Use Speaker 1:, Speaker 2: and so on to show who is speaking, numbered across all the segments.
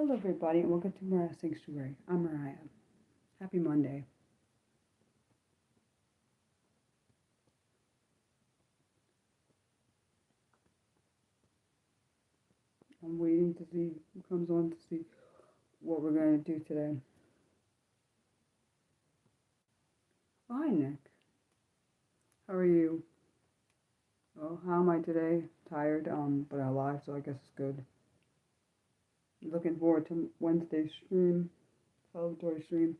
Speaker 1: Hello, everybody, and welcome to Mariah Sanctuary. I'm Mariah. Happy Monday. I'm waiting to see who comes on to see what we're going to do today. Oh, hi, Nick. How are you? Well, how am I today? Tired, but alive, so I guess it's good. Looking forward to Wednesday's stream, celebratory stream.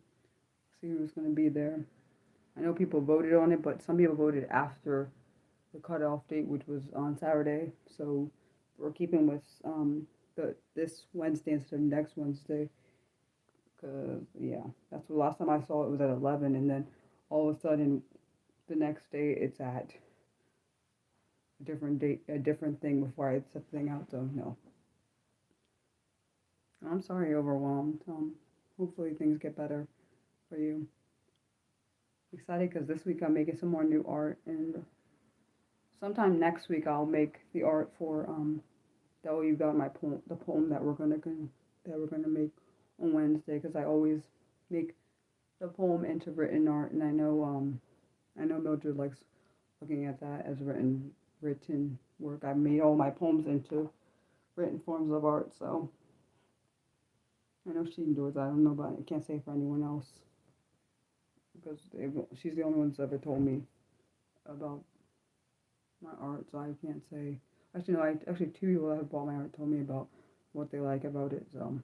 Speaker 1: See who's going to be there. I know people voted on it, but some people voted after the cutoff date, which was on Saturday. So we're keeping with this Wednesday instead of next Wednesday. Cause yeah, that's the last time I saw it was at 11, and then all of a sudden the next day it's at a different date, a different thing before I set the thing out. So no, I'm sorry, overwhelmed. Hopefully things get better for you. Excited because this week I'm making some more new art, and sometime next week I'll make the art for that will be about my poem, the poem that we're gonna make on Wednesday. Because I always make the poem into written art, and I know Mildred likes looking at that as written work. I've made all my poems into written forms of art, so I know she enjoys that. I don't know about I can't say for anyone else because she's the only one that's ever told me about my art, so I can't say. Actually, no, actually two people that have bought my art told me about what they like about it, so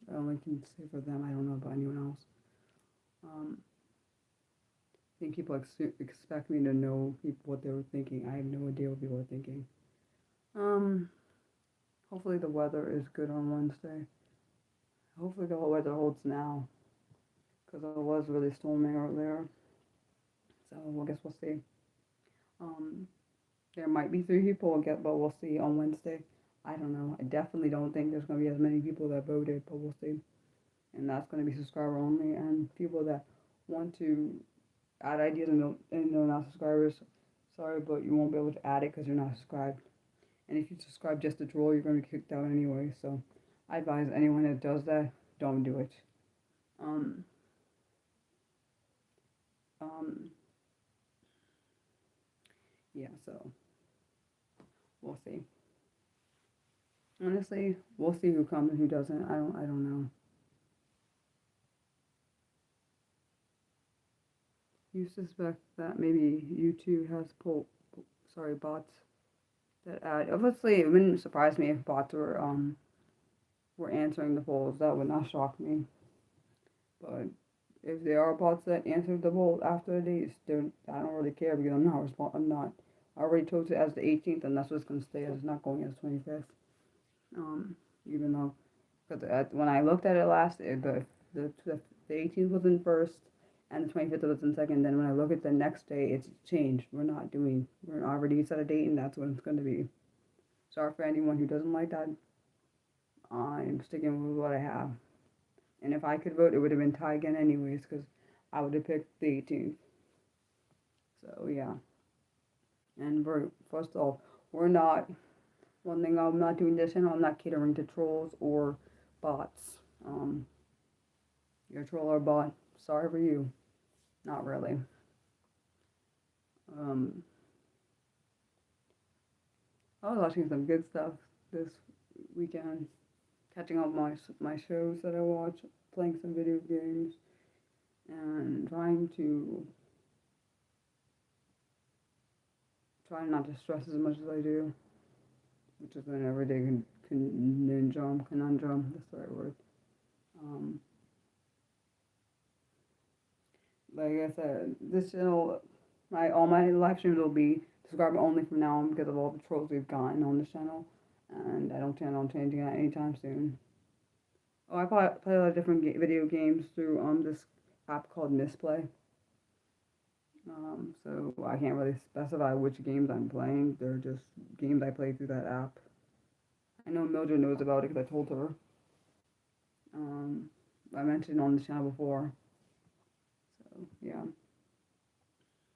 Speaker 1: I only can say for them. I don't know about anyone else. Um, I think people expect me to know what they were thinking. I have no idea what people are thinking. Um, Hopefully the weather is good on Wednesday. Hopefully the weather holds now, because it was really stormy earlier. So I guess we'll see. Um, there might be 3 people again, but we'll see on Wednesday. I don't know. I definitely don't think there's going to be as many people that voted, but we'll see. And that's going to be subscriber only, and people that want to add ideas and they're not subscribers. Sorry, but you won't be able to add it because you're not subscribed. And if you subscribe just to troll, you're going to be kicked out anyway. So I advise anyone that does that, don't do it. Um, um, yeah, so we'll see. Honestly, we'll see who comes and who doesn't. I don't know. You suspect that maybe YouTube has bots that add. Obviously, it wouldn't surprise me if bots were answering the polls. That would not shock me. But if there are bots that answer the poll after the dates, I don't really care because I'm not. I already told it as the 18th, and that's what's gonna stay as. It's not going as 25th. Even though, because when I looked at it last, the 18th was in first, and the 25th was in second. Then when I look at the next day, it's changed. We're already set a date, and that's what it's going to be. Sorry for anyone who doesn't like that. I'm sticking with what I have. And if I could vote, it would have been tie again anyways, because I would have picked the 18th. So yeah. And first off, we're not. One thing I'm not doing this channel, I'm not catering to trolls or bots. You're a troll or bot. Sorry for you. Not really. Um, I was watching some good stuff this weekend, catching up my shows that I watch, playing some video games, and trying not to stress as much as I do, which is an everyday conundrum. That's the right word. Um, like I said, this channel, all my live streams will be subscriber only from now on because of all the trolls we've gotten on the channel, and I don't plan on changing that anytime soon. Oh, I play a lot of different video games through this app called Misplay. So I can't really specify which games I'm playing. They're just games I play through that app. I know Mildred knows about it because I told her. Um, I mentioned on the channel before. So yeah,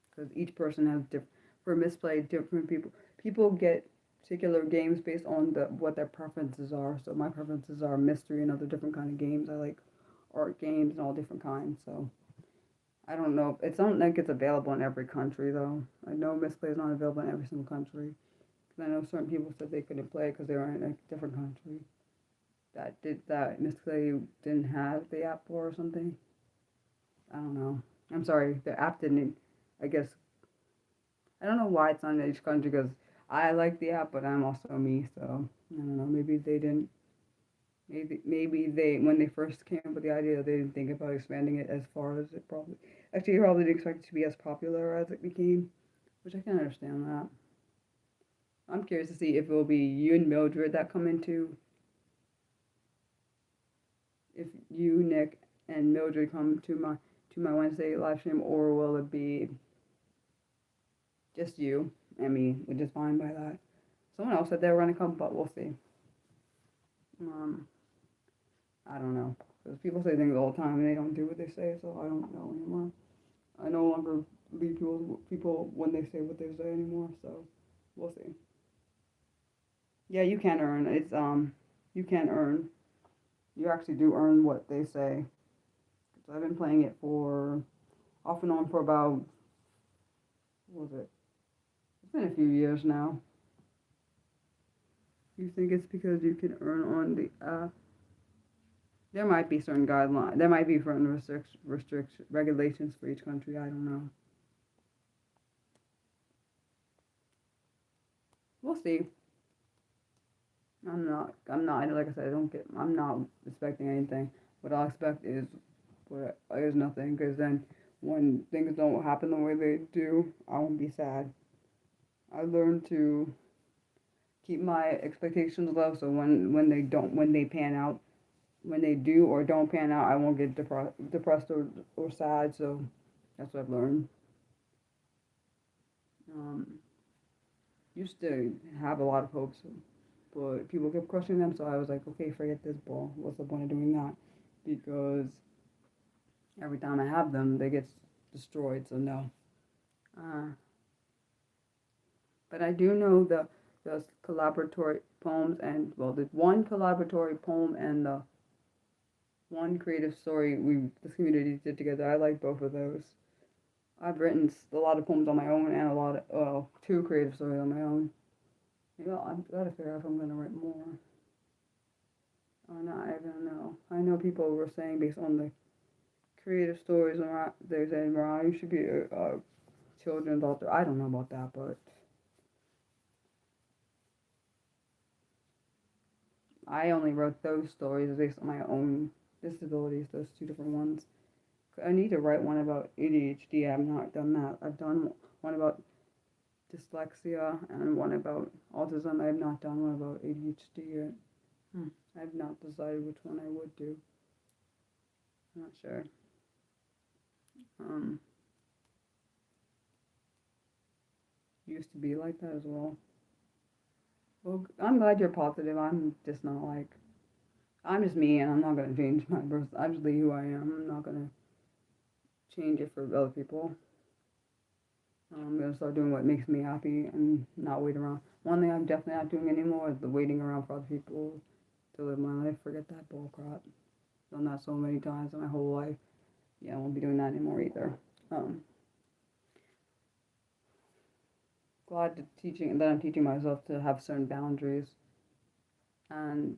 Speaker 1: because each person has for Misplay different people. People get particular games based on what their preferences are. So my preferences are mystery and other different kind of games. I like art games and all different kinds. So I don't know. It's not like it's available in every country though. I know Misplay is not available in every single country. Because I know certain people said they couldn't play because they were in a different country that Misplay didn't have the app for or something. I don't know. I'm sorry, the app didn't. I guess I don't know why it's not in each country because I like the app, but I'm also me, so I don't know. Maybe they didn't. Maybe they when they first came up with the idea, they didn't think about expanding it as far as it probably. Actually, you probably didn't expect it to be as popular as it became, which I can understand that. I'm curious to see if it will be you and Mildred that come into. If you, Nick, and Mildred come to my Wednesday live stream, or will it be just you and me, which is fine by that. Someone else said they were gonna come, but we'll see. I don't know. Because people say things all the time and they don't do what they say, so I don't know anymore. I no longer believe people when they say what they say anymore, so we'll see. Yeah, you can earn. You can earn. You actually do earn what they say. So I've been playing it for off and on for about, what was it? It's been a few years now. You think it's because you can earn on the there might be certain guidelines. There might be certain regulations for each country. I don't know. We'll see. I'm not. Like I said, I don't get. I'm not expecting anything. What I'll expect is nothing. Because then, when things don't happen the way they do, I won't be sad. I learned to keep my expectations low. So when they pan out, when they do or don't pan out, I won't get depressed or sad. So that's what I've learned. Used to have a lot of hopes, but people kept crushing them. So I was like, okay, forget this ball. What's the point of doing that? Because every time I have them, they get destroyed. So no. But I do know the collaboratory poems and well, the one collaboratory poem and the one creative story this community did together. I like both of those. I've written a lot of poems on my own and a lot of two creative stories on my own. Yeah, I've got to figure out if I'm gonna write more or not. I don't know. I know people were saying based on the creative stories around, they're saying, "Well, you should be a children's author." I don't know about that, but I only wrote those stories based on my own disabilities. Those two different ones. I need to write one about ADHD. I've not done that. I've done one about dyslexia and one about autism. I have not done one about ADHD yet. I've not decided which one I would do. I'm not sure. Used to be like that as well. Well, I'm glad you're positive. I'm just not like, I'm just me and I'm not going to change my birth. I'm just who I am. I'm not going to change it for other people. I'm going to start doing what makes me happy and not wait around. One thing I'm definitely not doing anymore is the waiting around for other people to live my life. Forget that bull crap. Done that so many times in my whole life. Yeah, I won't be doing that anymore either. Glad that I'm teaching myself to have certain boundaries. And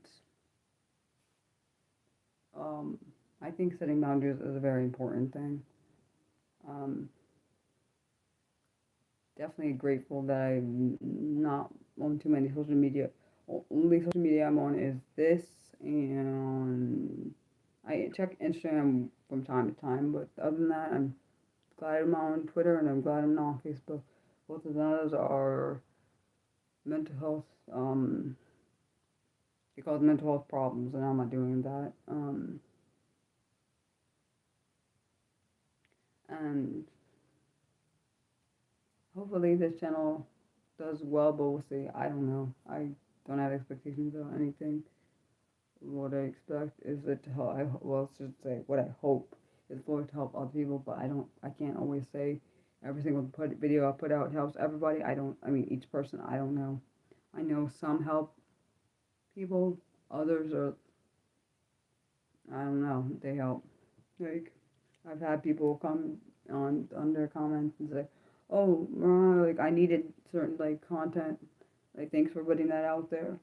Speaker 1: I think setting boundaries is a very important thing. Definitely grateful that I'm not on too many social media. Only social media I'm on is this, and I check Instagram from time to time. But other than that, I'm glad I'm on Twitter and I'm glad I'm not on Facebook. Both of those are mental health. They cause mental health problems, and I'm not doing that. And hopefully this channel does well, but we'll see. I don't know. I don't have expectations of anything. What I expect is it to help. I should say what I hope is for it to help other people, but I can't always say every single video I put out helps everybody. I mean each person. I don't know. I know some help people, others are, I don't know, they help. Like, I've had people come on under comments and say, "Oh, like I needed certain like content. Like, thanks for putting that out there.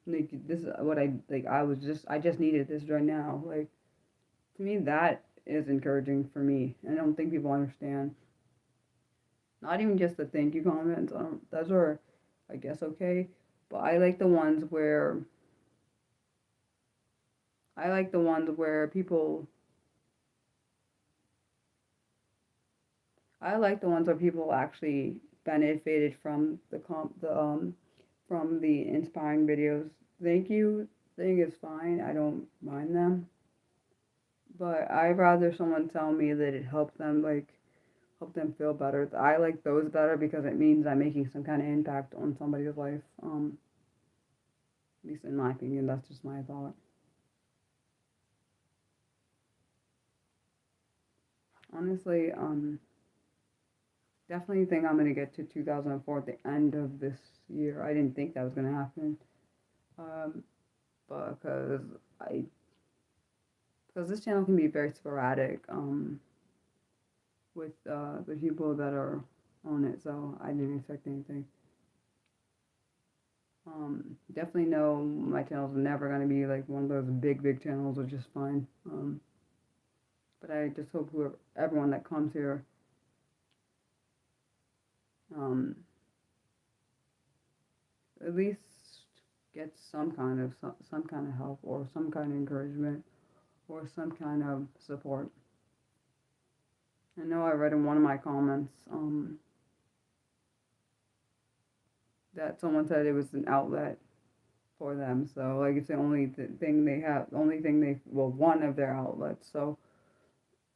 Speaker 1: Like this is what I like. I just needed this right now. Like, to me, that is encouraging for me. I don't think people understand. Not even just the thank you comments. Those are, I guess, okay. But I like the ones where people I like the ones where people actually benefited from from the inspiring videos. Thank you thing is fine. I don't mind them, but I'd rather someone tell me that it help them feel better. I like those better because it means I'm making some kind of impact on somebody's life. At least in my opinion, that's just my thought. Honestly, definitely think I'm gonna get to 2004 at the end of this year. I didn't think that was gonna happen. Um, because I because this channel can be very sporadic with the people that are on it, so I didn't expect anything. Definitely know my channel's never gonna be like one of those big channels, which is fine. But I just hope whoever everyone that comes here um, at least gets some kind of help or some kind of encouragement or some kind of support. I know I read in one of my comments that someone said it was an outlet for them. So like it's the only thing they have, the only thing they well one of their outlets. So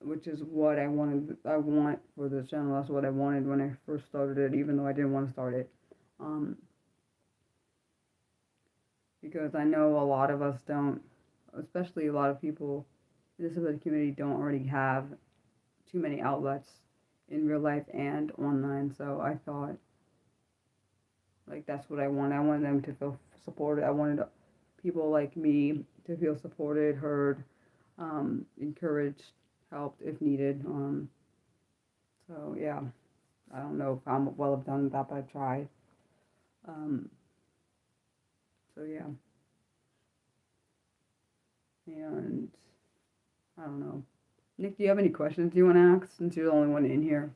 Speaker 1: which is what I wanted. I want for the channel. That's what I wanted when I first started it, even though I didn't want to start it. Um, because I know a lot of us don't, especially a lot of people in the disability community don't already have too many outlets in real life and online. So I thought like that's what I want. I wanted them to feel supported. I wanted people like me to feel supported, heard, encouraged, helped if needed. So yeah, I don't know if I'm well have done that, but I tried. Um, so yeah, and I don't know. Nick, do you have any questions you want to ask since you're the only one in here?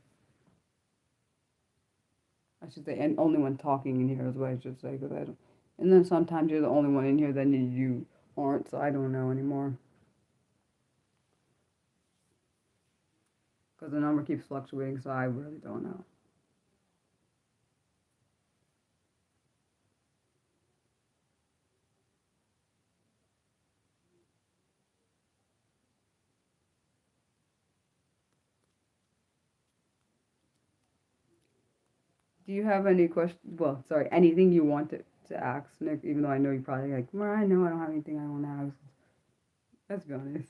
Speaker 1: I should say, and only one talking in here is what I should say, because I don't. And then sometimes you're the only one in here, then you aren't, so I don't know anymore. Because the number keeps fluctuating, so I really don't know. Do you have any questions? Well, sorry, anything you want to ask, Nick, even though I know you probably like, well, I know I don't have anything I want to ask. Let's be honest.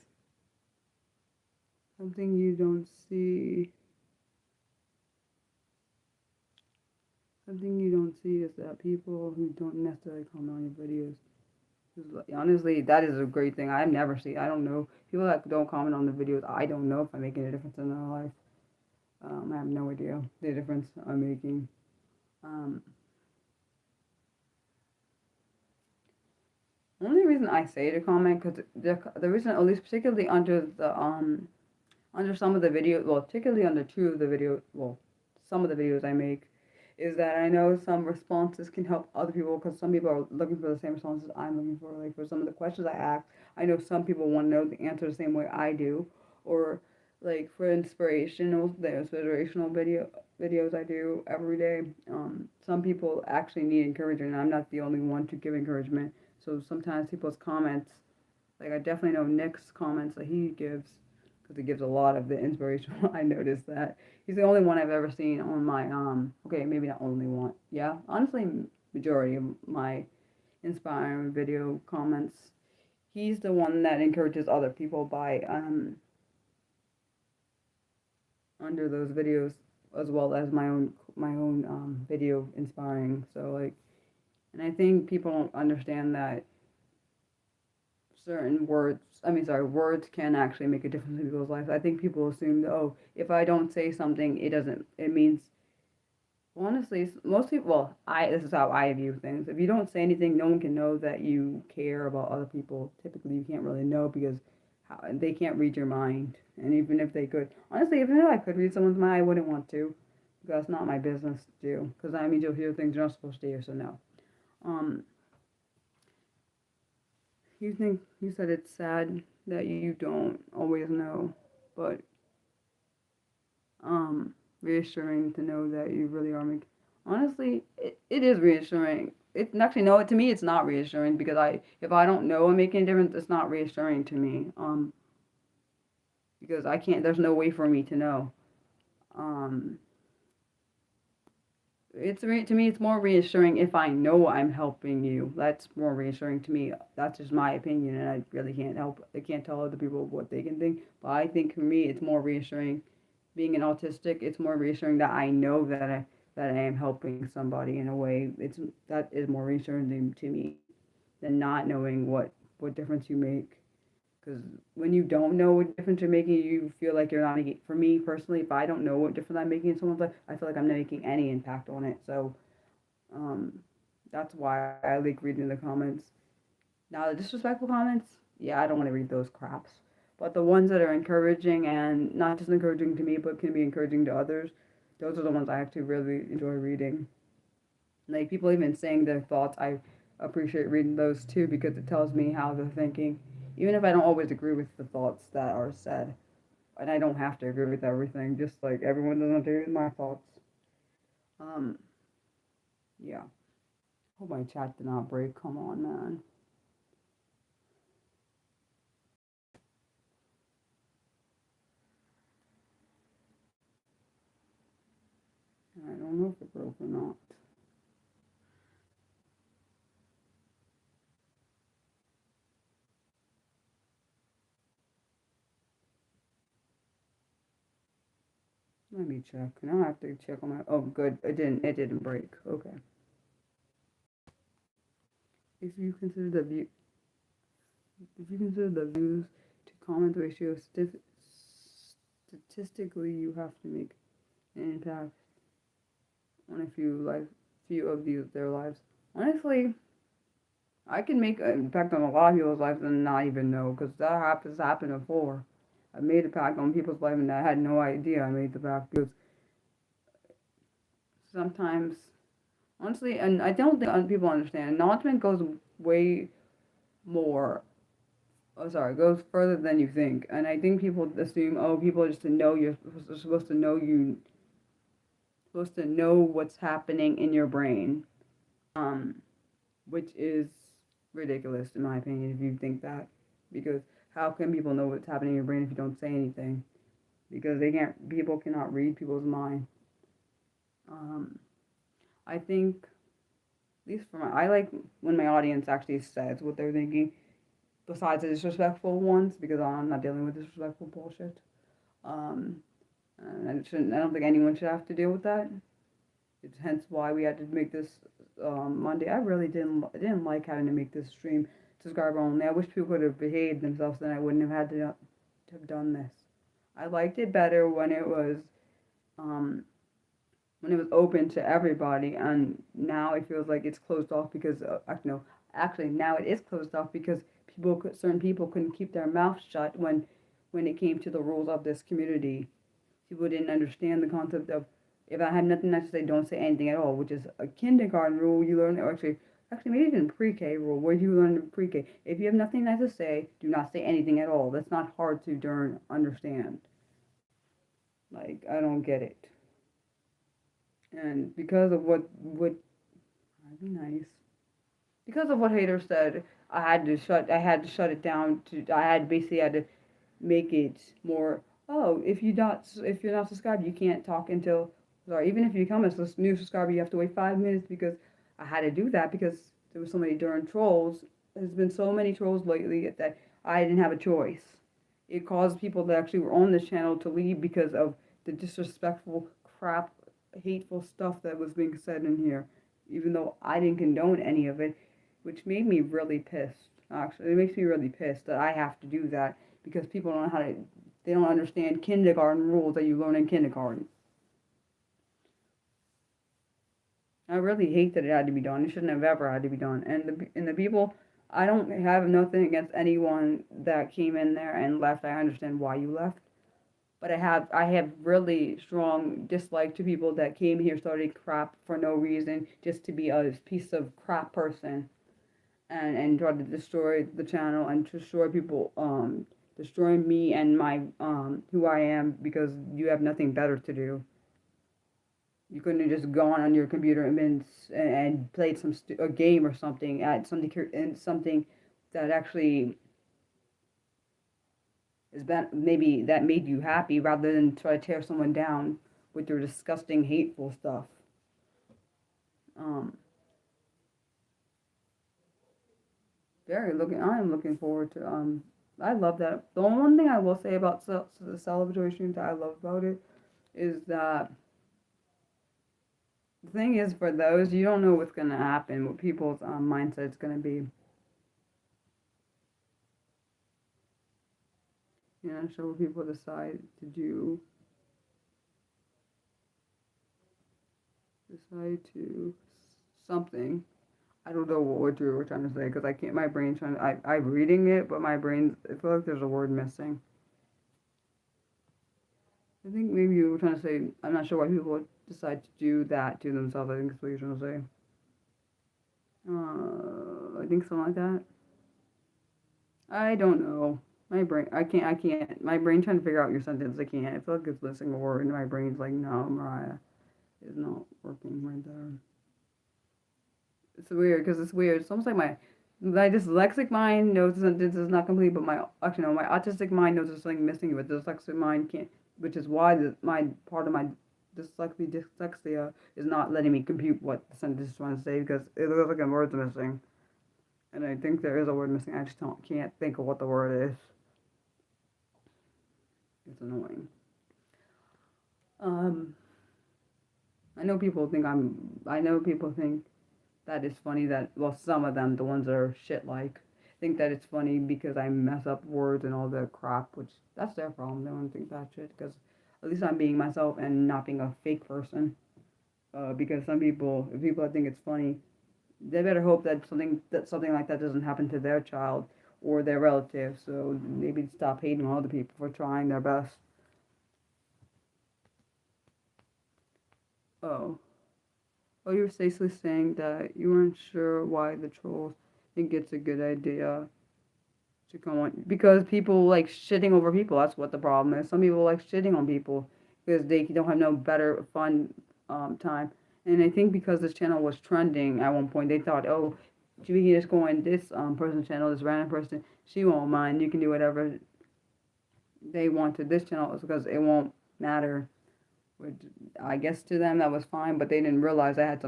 Speaker 1: Something you don't see. Something you don't see is that people who don't necessarily comment on your videos. Honestly, that is a great thing. I've never seen. I don't know people that don't comment on the videos. I don't know if I'm making a difference in their life. I have no idea the difference I'm making. Um, Only reason I say to comment because the reason, at least particularly under some of the videos, well, particularly under two of the videos, well, some of the videos I make, is that I know some responses can help other people because some people are looking for the same responses I'm looking for. Like for some of the questions I ask, I know some people want to know the answer the same way I do, or like for inspirational videos I do every day. Some people actually need encouragement, and I'm not the only one to give encouragement. So sometimes people's comments, like I definitely know Nick's comments that he gives because he gives a lot of the inspirational. I noticed that he's the only one I've ever seen on my okay, maybe not only one. Yeah, honestly, majority of my inspiring video comments. He's the one that encourages other people by under those videos. as well as my own video inspiring. So like, and I think people don't understand that certain words, words can actually make a difference in people's lives. I think people assume that, oh, if I don't say something, it doesn't, it means, well, honestly, most people, well, this is how I view things. If you don't say anything, no one can know that you care about other people. Typically, you can't really know because they can't read your mind. And even if they could, honestly, even if I could read someone's mind, I wouldn't want to, because that's not my business to do. Because that means you'll hear things you're not supposed to hear, so no. Um, you said it's sad that you don't always know, but reassuring to know that you really are making. Honestly, it is reassuring. It actually no, to me it's not reassuring because if I don't know I'm making a difference, it's not reassuring to me. Because I can't. There's no way for me to know. Um, to me it's more reassuring if I know I'm helping you. That's more reassuring to me. That's just my opinion, and I really can't help. I can't tell other people what they can think. But I think for me it's more reassuring. Being an autistic, it's more reassuring that I know that I am helping somebody in a way. That is more reassuring to me than not knowing what difference you make. Because when you don't know what difference you're making, you feel like you're not making. For me personally, if I don't know what difference I'm making in someone's life, I feel like I'm not making any impact on it. So, um, that's why I like reading the comments. Now, the disrespectful comments, yeah, I don't want to read those craps. But the ones that are encouraging and not just encouraging to me, but can be encouraging to others, those are the ones I actually really enjoy reading. Like people even saying their thoughts, I appreciate reading those too because it tells me how they're thinking. Even if I don't always agree with the thoughts that are said. And I don't have to agree with everything, just like everyone doesn't agree with my thoughts. Um, yeah. Hope my chat did not break. Come on, man. I don't know if it broke or not. Let me check. Now I have to check on my. Oh, good. It didn't. It didn't break. Okay. If you consider the view, if you consider the views to comment ratio statistically, you have to make an impact on few of their lives. Honestly, I can make an impact on a lot of people's lives and not even know because has happened before. I made a impact on people's life and I had no idea I made the impact because sometimes, honestly, and I don't think people understand. Acknowledgement goes way more. Oh, sorry, goes further than you think. And I think people assume, oh, people just to know you're supposed to know supposed to know what's happening in your brain. Um, which is ridiculous in my opinion if you think that. Because how can people know what's happening in your brain if you don't say anything? Because people cannot read people's mind. Um, I think, at least I like when my audience actually says what they're thinking, besides the disrespectful ones, because I'm not dealing with disrespectful bullshit. Um, and I don't think anyone should have to deal with that. It's hence why we had to make this Monday. I really didn't like having to make this stream subscriber only. I wish people could have behaved themselves, then I wouldn't have had to have done this. I liked it better um, when it was open to everybody, and now it feels like it's closed off because no, actually now it is closed off because certain people couldn't keep their mouths shut when it came to the rules of this community. People didn't understand the concept of if I have nothing nice to say, don't say anything at all, which is a kindergarten rule you learn, or actually maybe even pre-K rule where you learn in pre-K. If you have nothing nice to say, do not say anything at all. That's not hard to understand. Like I don't get it. And because of what I'd be nice. Because of what haters said, I had to shut it down to I had basically had to make it more. Oh, if you're not subscribed, you can't talk until. Sorry, even if you become a new subscriber, you have to wait 5 minutes because I had to do that because there was so many darn trolls. There's been so many trolls lately that I didn't have a choice. It caused people that actually were on this channel to leave because of the disrespectful crap, hateful stuff that was being said in here, even though I didn't condone any of it, which made me really pissed. Actually, it makes me really pissed that I have to do that because people don't know how to, they don't understand kindergarten rules that you learn in kindergarten. I really hate that it had to be done. It shouldn't have ever had to be done. And the people, I don't have nothing against anyone that came in there and left. I understand why you left, but I have really strong dislike to people that came here starting crap for no reason, just to be a piece of crap person, and try to destroy the channel and destroy people, destroy me and my who I am because you have nothing better to do. You couldn't have just gone on your computer and played a game or something at something that actually is that maybe that made you happy rather than try to tear someone down with your disgusting, hateful stuff. Um, I am looking forward to. I love that. The only one thing I will say about the celebratory streams that I love about it is that the thing is, for those, you don't know what's going to happen, what people's mindset's going to be. You know, so what people decide to do. Decide to something. I don't know what you were trying to say because I can't, my brain's trying to, I'm reading it, but my brain, I feel like there's a word missing. I think maybe you were trying to say, I'm not sure why people decide to do that to themselves. I think that's what you're trying to say. I think something like that. I don't know. I can't, my brain trying to figure out your sentence. I can't. I feel like it's missing a word, and my brain's like, no, Mariah, it's not working right there. It's weird because it's weird. It's almost like my dyslexic mind knows the sentence is not complete, but my autistic mind knows there's something missing, but the dyslexic mind can't, which is why my part of my dyslexia is not letting me compute what the sentence is trying to say because it looks like a word's missing. And I think there is a word missing. I just can't think of what the word is. It's annoying. I know people think that it's funny that, well, some of them, the ones that are shit like, think that it's funny because I mess up words and all the crap, which that's their problem. They don't think that shit because at least I'm being myself and not being a fake person. Because some people, if people think it's funny, they better hope that something like that doesn't happen to their child or their relative. So maybe stop hating on other people for trying their best. Oh. Oh, you were basically saying that you weren't sure why the trolls think it's a good idea to come on because people like shitting over people. That's what the problem is. Some people like shitting on people because they don't have no better fun time. And I think because this channel was trending at one point, they thought, oh, we can just go on this person's channel, this random person. She won't mind. You can do whatever they want to this channel because it won't matter. Which I guess to them that was fine, but they didn't realize I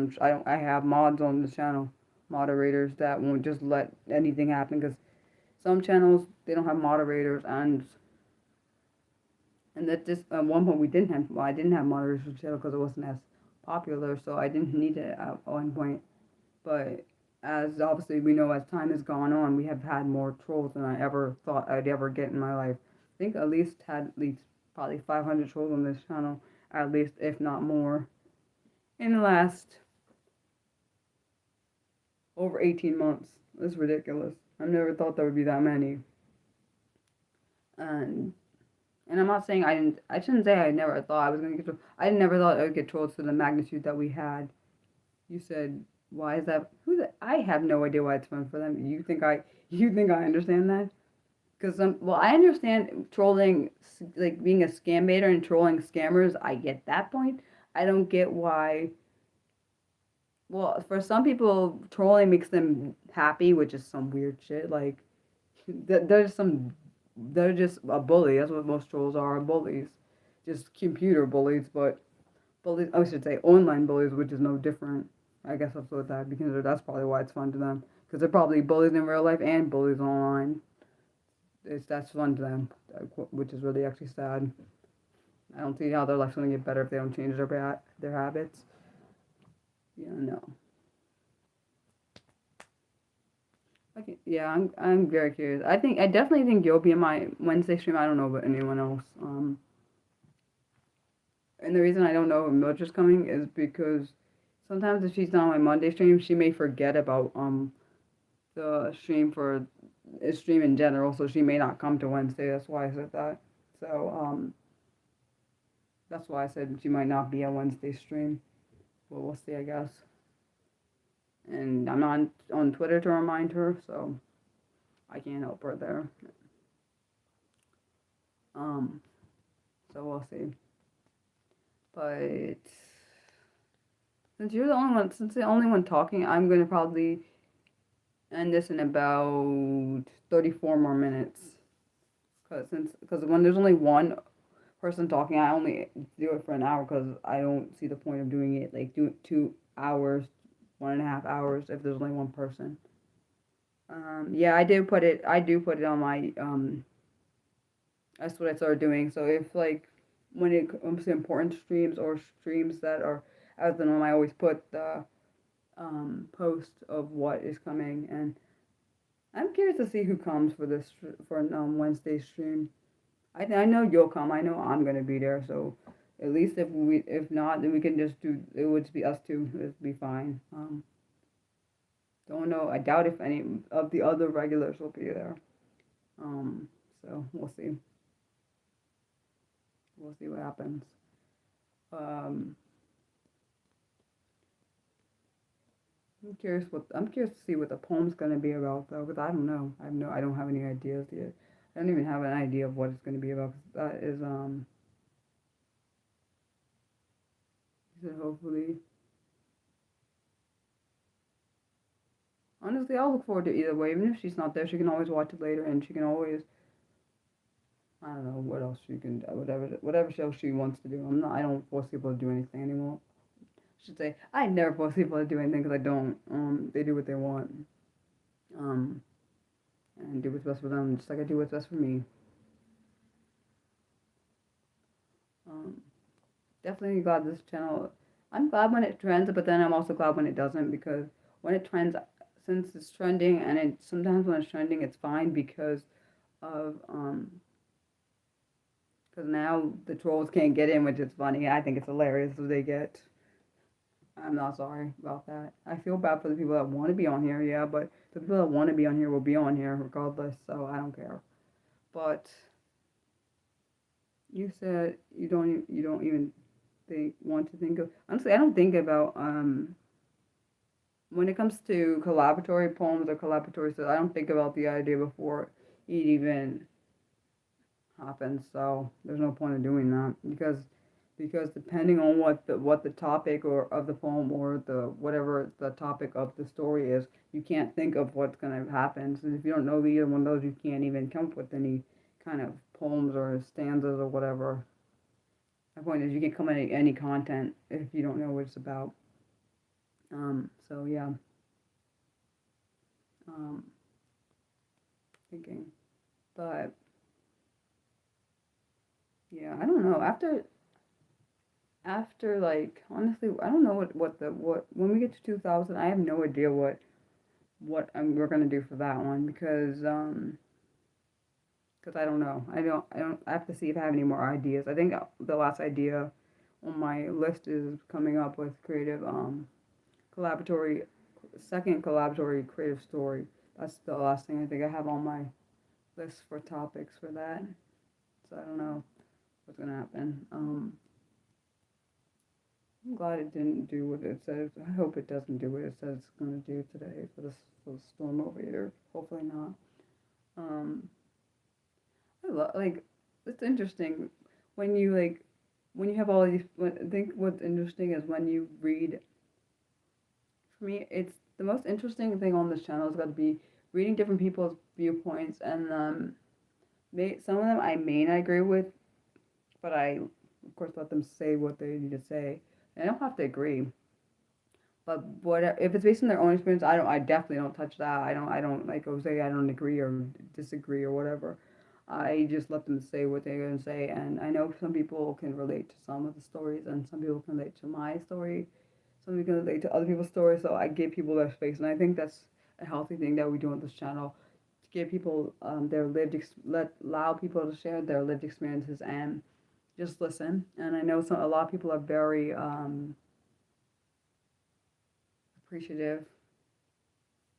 Speaker 1: have mods on the channel, moderators that won't just let anything happen because some channels they don't have moderators and that this at one point I didn't have moderators for the channel because it wasn't as popular, so I didn't need it at one point. But as obviously we know, as time has gone on, we have had more trolls than I ever thought I'd ever get in my life. I think at least probably 500 trolls on this channel, at least, if not more, in the last over 18 months. It's ridiculous. I never thought there would be that many. And I'm not saying I shouldn't say I never thought I was going to get trolled. I never thought I would get trolled to the magnitude that we had. You said, why is that? I have no idea why it's fun for them. You think I understand that? Because I understand trolling, like being a scam baiter and trolling scammers. I get that point. I don't get why. Well, for some people, trolling makes them happy, which is some weird shit. Like, they're just a bully. That's what most trolls are, bullies. Just computer bullies, but bullies, I should say online bullies, which is no different. I guess that's what that because that's probably why it's fun to them. Because they're probably bullies in real life and bullies online. That's fun to them, which is really actually sad. I don't see how their life's gonna get better if they don't change their habits. Yeah, no. Okay, yeah, I'm very curious. I definitely think you'll be in my Wednesday stream. I don't know about anyone else. And the reason I don't know if Mildred's coming is because sometimes if she's not on my Monday stream, she may forget about the stream for a stream in general, so she may not come to Wednesday. That's why I said that. So that's why I said she might not be a Wednesday stream. Well, we'll see, I guess. And I'm not on Twitter to remind her, so I can't help her there. Um, so we'll see. But since the only one talking, I'm gonna probably end this in about 34 more minutes. Because when there's only one person talking, I only do it for an hour because I don't see the point of doing it like 2 hours, 1.5 hours if there's only one person. Yeah, I do put it. I do put it on my. That's what I started doing. So if like when it comes to important streams or streams that are as the norm, I always put the post of what is coming, and I'm curious to see who comes for this for Wednesday stream. I know you'll come. I know I'm gonna be there. So at least if not, then we can just do. It would just be us two. It'd be fine. Don't know. I doubt if any of the other regulars will be there. So we'll see. We'll see what happens. Um, I'm curious to see what the poem's gonna be about though, because I don't know. I don't have any ideas yet. I don't even have an idea of what it's gonna be about. 'Cause that is so hopefully. Honestly, I'll look forward to either way. Even if she's not there, she can always watch it later, and she can always. I don't know what else she can. Whatever show she wants to do. I don't force people to do anything anymore. I should say I never force people to do anything because I don't. They do what they want. Um, and do what's best for them, just like I do what's best for me. Um, Definitely glad this channel. I'm glad when it trends, but then I'm also glad when it doesn't because when it trends, since it's trending, and sometimes when it's trending, it's fine because of because now the trolls can't get in, which is funny. I think it's hilarious if they get. I'm not sorry about that. I feel bad for the people that want to be on here, yeah, but the people that want to be on here will be on here regardless, so I don't care. But you said you don't even want to think of honestly. I don't think about when it comes to collaboratory poems or collaboratory stuff. I don't think about the idea before it even happens. So there's no point in doing that because depending on what the topic or of the poem or the whatever the topic of the story is, you can't think of what's gonna happen. So if you don't know either one of those, you can't even come up with any kind of poems or stanzas or whatever. My point is, you can't come at any content if you don't know what it's about. So yeah. Um, Thinking, but yeah, I don't know. After like honestly, I don't know what when we get to 2000, I have no idea what we're gonna do for that one because I don't know. I don't. I have to see if I have any more ideas. I think the last idea on my list is coming up with creative collaboratory second collaboratory creative story. That's the last thing I think I have on my list for topics for that. So I don't know what's gonna happen. I'm glad it didn't do what it says. I hope it doesn't do what it says it's gonna do today for the storm over here. Hopefully not. Um, like it's interesting when you when you have all these. I think what's interesting is when you read. For me, it's the most interesting thing on this channel has got to be reading different people's viewpoints, and some of them I may not agree with, but I of course let them say what they need to say. And I don't have to agree, but what if it's based on their own experience? I definitely don't touch that. I don't like say I don't agree or disagree or whatever. I just let them say what they're going to say. And I know some people can relate to some of the stories, and some people can relate to my story. Some people can relate to other people's stories. So I give people their space. And I think that's a healthy thing that we do on this channel, to give people their allow people to share their lived experiences and just listen. And I know a lot of people are very appreciative.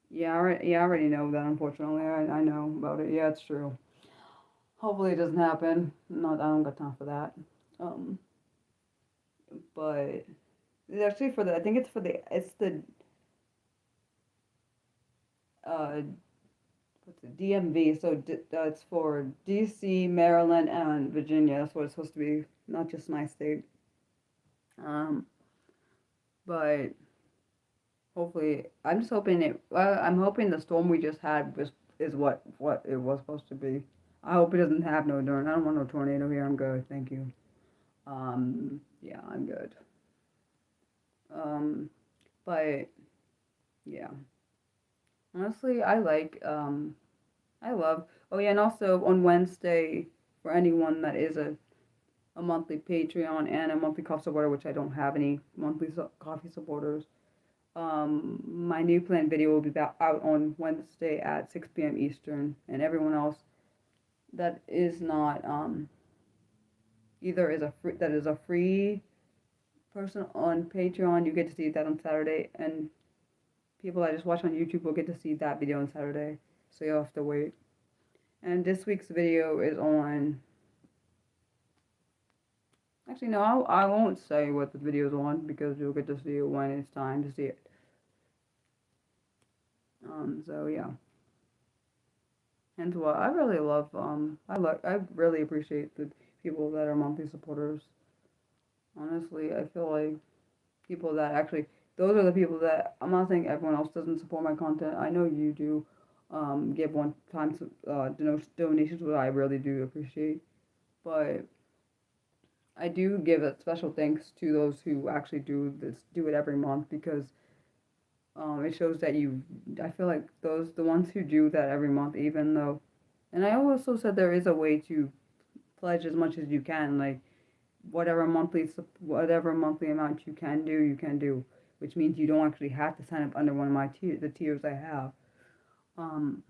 Speaker 1: Yeah, I already know that. Unfortunately, I know about it. Yeah, it's true. Hopefully, it doesn't happen. Not, I don't got time for that. Um, but it's actually for the. I think it's for the. It's the. Uh, what's it? DMV. So it's for DC, Maryland, and Virginia. That's what it's supposed to be. Not just my state. Um, but hopefully, I'm just hoping it. Well, I'm hoping the storm we just had is what it was supposed to be. I hope it doesn't have no I don't want no tornado here. I'm good, thank you. Yeah, I'm good. Um, but yeah, honestly, I love. Oh yeah, and also on Wednesday, for anyone that is a monthly Patreon and a monthly coffee supporter, which I don't have any monthly coffee supporters. My new plan video will be out on Wednesday at 6 p.m. Eastern, and everyone else that is not either is a free person on Patreon, you get to see that on Saturday, and people that just watch on YouTube will get to see that video on Saturday, so you'll have to wait. And this week's video is on. Actually, no, I won't say what the video is on because you'll get to see it when it's time to see it. So yeah. And what I really love, I really appreciate the people that are monthly supporters. Honestly, I feel like people that actually, those are the people that, I'm not saying everyone else doesn't support my content. I know you do give one-time donations, which I really do appreciate. But I do give a special thanks to those who actually do it every month, because it shows that I feel like the ones who do that every month, even though, and I also said there is a way to pledge as much as you can, like whatever monthly amount you can do, which means you don't actually have to sign up under one of the tiers I have. Um,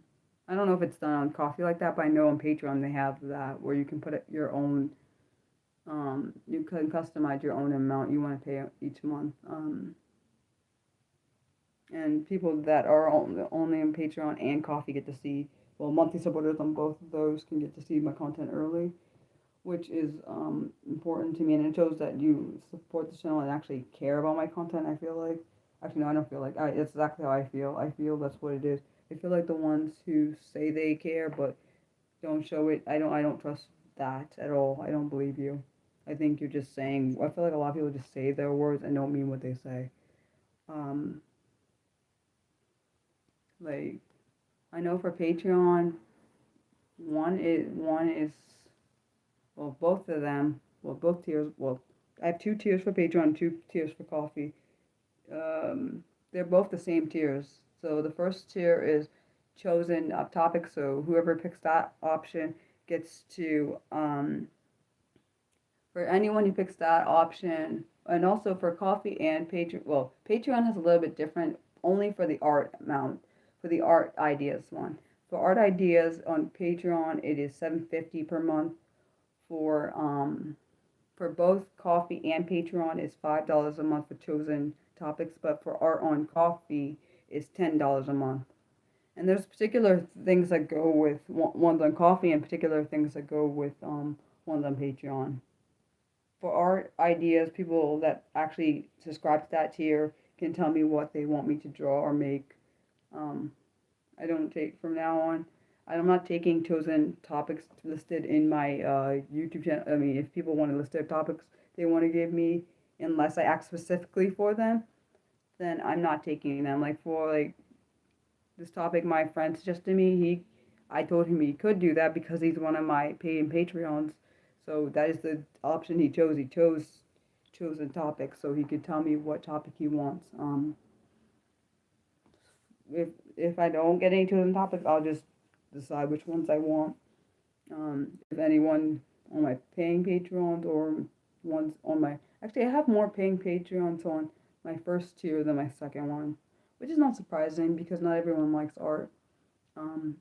Speaker 1: I don't know if it's done on Coffee like that, but I know on Patreon they have that where you can put your own. You can customize your own amount you want to pay each month. And people that are only on Patreon and Coffee get to see. Well, monthly supporters on both of those can get to see my content early, which is important to me, and it shows that you support the channel and actually care about my content. I feel like, actually no, I don't feel like. It's exactly how I feel. I feel that's what it is. I feel like the ones who say they care but don't show it. I don't trust that at all. I don't believe you. I think you're just saying. I feel like a lot of people just say their words and don't mean what they say. Um, like I know for Patreon, one is well, both of them, well, both tiers, well, I have two tiers for Patreon, two tiers for Coffee. They're both the same tiers. So the first tier is chosen topic, so whoever picks that option gets to, for anyone who picks that option, and also for Coffee and Patreon, well, Patreon has a little bit different, only for the art amount, for the art ideas one. For art ideas on Patreon, it is $7.50 per month. For both Coffee and Patreon is $5 a month for chosen topics, but for art on Coffee is $10 a month. And there's particular things that go with ones on Coffee and particular things that go with ones on Patreon. For art ideas, people that actually subscribe to that tier can tell me what they want me to draw or make. I don't take from now on. I'm not taking chosen topics listed in my YouTube channel. I mean, if people want to list their topics they want to give me, unless I ask specifically for them, then I'm not taking them. Like for this topic, my friend suggested me. I told him he could do that because he's one of my paying Patreons. So that is the option he chose. He chose chosen topics, so he could tell me what topic he wants. If I don't get any chosen topics, I'll just decide which ones I want. If anyone on my paying Patreons or ones on my, actually I have more paying Patreons on my first tier than my second one, which is not surprising because not everyone likes art. Um,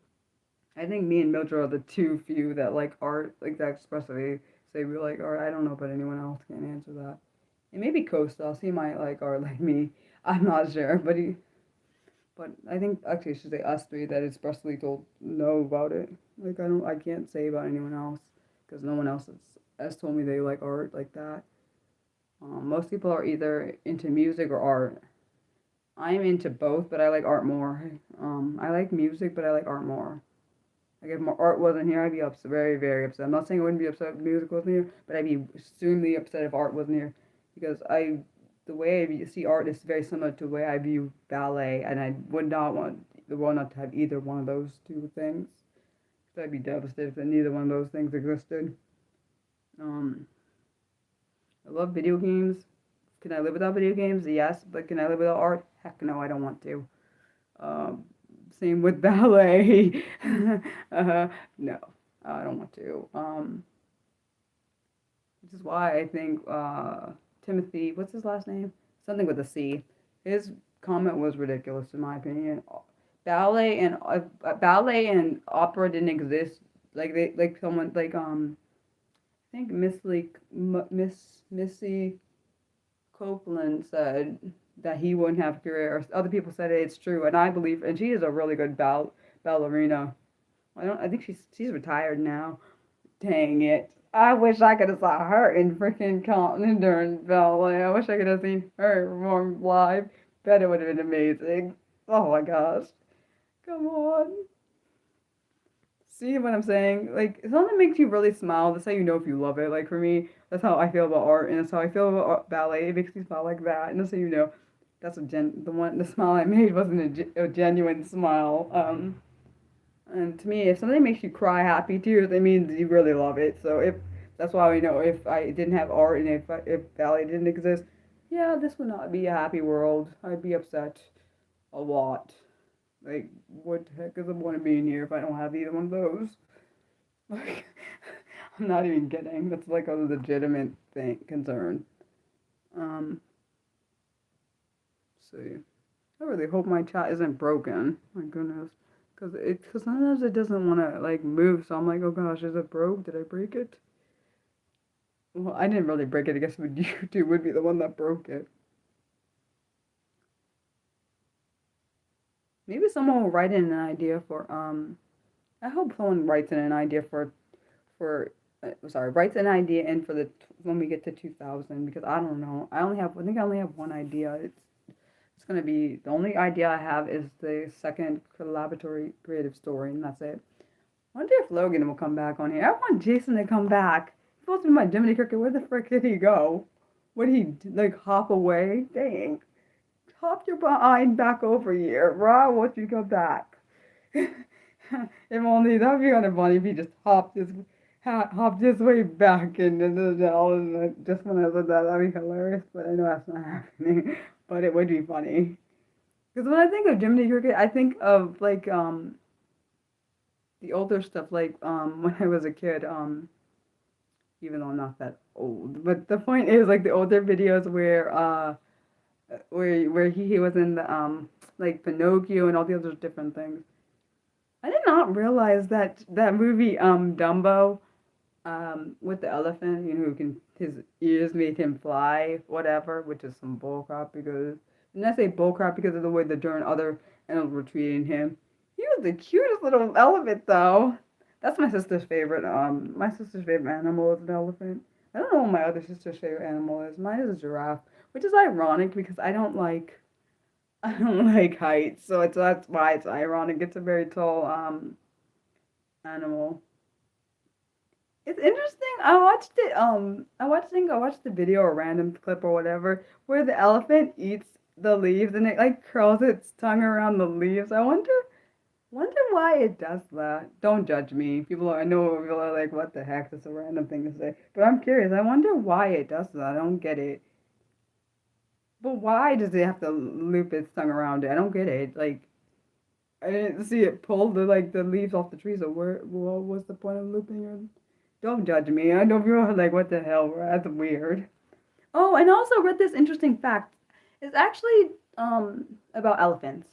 Speaker 1: I think me and Mildred are the two few that like art, like that expressly say we like art. I don't know about anyone else, can't answer that. And maybe Costa, he might like art like me. I'm not sure, but I think actually I should say us three that expressly told know about it. Like I can't say about anyone else because no one else has told me they like art like that. Most people are either into music or art. I'm into both, but I like art more. I like music, but I like art more. Like if my art wasn't here, I'd be upset, very, very upset. I'm not saying I wouldn't be upset if music wasn't here, but I'd be extremely upset if art wasn't here, because the way I see art is very similar to the way I view ballet, and I would not want the world not to have either one of those two things. So I'd be devastated if neither one of those things existed. Um, I love video games. Can I live without video games? Yes, but can I live without art? Heck no, I don't want to. Um, Same with ballet. No, I don't want to. Which is why I think Timothy, what's his last name? Something with a C. His comment was ridiculous in my opinion. Ballet and opera didn't exist. Like they like someone like I think Missy Copeland said that he wouldn't have a career. Other people said it's true, and I believe. And she is a really good ballerina. I think she's retired now. Dang it! I wish I could have saw her in freaking Compton during ballet. I wish I could have seen her perform live. Bet it would have been amazing. Oh my gosh! Come on. See what I'm saying? Like, if something makes you really smile, that's how you know if you love it. Like, for me, that's how I feel about art, and that's how I feel about ballet. It makes me smile like that, and that's how you know that's the smile I made wasn't a genuine smile. And to me, if something makes you cry happy tears, it means you really love it. So if that's why we know if I didn't have art and if ballet didn't exist, yeah, this would not be a happy world. I'd be upset a lot. Like, what the heck is the point of being here if I don't have either one of those? Like, I'm not even kidding. That's like a legitimate concern. Um, see. I really hope my chat isn't broken. My goodness. Cause sometimes it doesn't want to like move, so I'm like, oh gosh, is it broke? Did I break it? Well, I didn't really break it. I guess YouTube would be the one that broke it. Maybe someone will write in an idea for I hope someone writes in an idea for writes an idea in for the when we get to 2000, because I don't know. I think I only have one idea. It's gonna be the only idea I have is the second collaboratory creative story, and that's it. I wonder if Logan will come back on here. I want Jason to come back. He's supposed to be my Jiminy Cricket. Where the frick did he go? Would he like hop away? Dang. Hop your behind back over here. Why won't you come back? If only that'd be kind of funny if he just hopped his way back into the all just when I said that, that'd be hilarious. But I know that's not happening. But it would be funny. Because when I think of Jiminy Cricket, I think of like the older stuff, like when I was a kid, even though I'm not that old. But the point is like the older videos where he was in the like Pinocchio and all the other different things. I did not realize that that movie Dumbo with the elephant, who can his ears made him fly, whatever, which is some bullcrap because and I say bullcrap because of the way the darn other animals were treating him. He was the cutest little elephant though. That's my sister's favorite. My sister's favorite animal is an elephant. I don't know what my other sister's favorite animal is. Mine is a giraffe, which is ironic because I don't like heights, so that's why it's ironic. It's a very tall animal. It's interesting. I watched it. I watched the video or random clip or whatever where the elephant eats the leaves and it like curls its tongue around the leaves. Wonder why it does that. Don't judge me. I know people are like, what the heck? That's a random thing to say. But I'm curious. I wonder why it does that. I don't get it. But why does it have to loop its tongue around it? I don't get it. Like, I didn't see it pull the leaves off the tree. So what was the point of looping it? Don't judge me. I don't feel like what the hell. That's weird. Oh, and I also read this interesting fact. It's actually about elephants.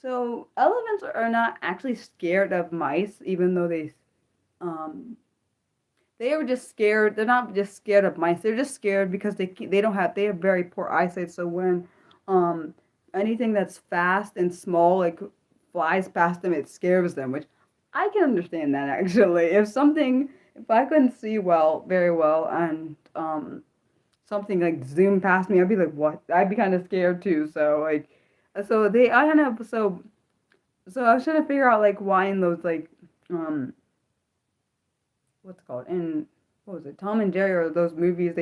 Speaker 1: So elephants are not actually scared of mice, even though um they were just scared. They're not just scared of mice. They're just scared because they have very poor eyesight. So when um anything that's fast and small like flies past them, it scares them. Which I can understand that actually. If I couldn't see very well, and something like zoomed past me, I'd be like, what? I'd be kind of scared too. So like, so they I kind of so I was trying to figure out like why in those um what's it called in what was it, Tom and Jerry, or those movies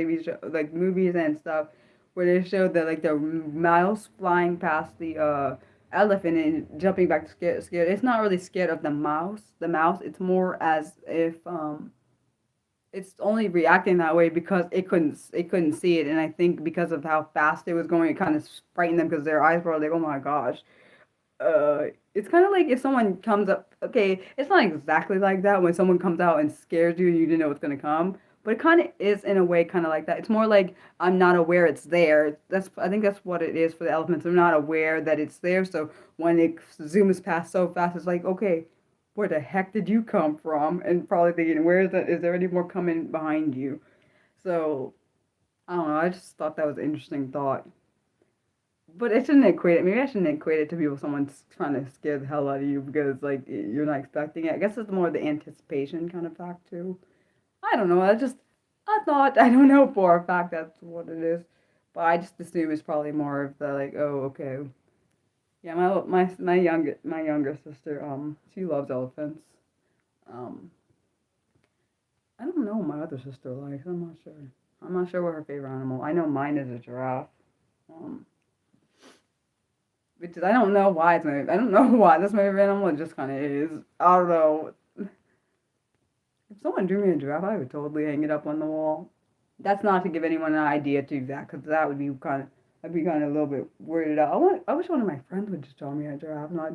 Speaker 1: like movies and stuff where they showed that like the mouse flying past the elephant and jumping back scared. It's not really scared of the mouse. It's more as if it's only reacting that way because it couldn't see it, and I think because of how fast it was going, it kind of frightened them because their eyes were like, oh my gosh. It's kind of like if someone comes up. Okay, it's not exactly like that when someone comes out and scares you and you didn't know what's gonna come, but it kind of is in a way, kind of like that. It's more like I'm not aware it's there. I think that's what it is for the elephants. I'm not aware that it's there, so when it zooms past so fast, it's like, okay, where the heck did you come from? And probably thinking, where is that? Is there any more coming behind you? So I don't know. I just thought that was an interesting thought. But it shouldn't equate it. Maybe I shouldn't equate it to people someone's trying to scare the hell out of you because like you're not expecting it. I guess it's more the anticipation kind of fact too. I don't know. I thought, I don't know for a fact that's what it is, but I just assume it's probably more of the like, oh, okay. Yeah, my younger sister, she loves elephants. Um, I don't know what my other sister likes. I'm not sure. I'm not sure what her favorite animal. I know mine is a giraffe. Um, which is, I don't know why I don't know why that's my favorite animal. It just kind of is. I don't know. If someone drew me a giraffe, I would totally hang it up on the wall. That's not to give anyone an idea to do that, because that would be kind of, I'd be kind of a little bit weirded out. I wish one of my friends would just draw me a giraffe. Not,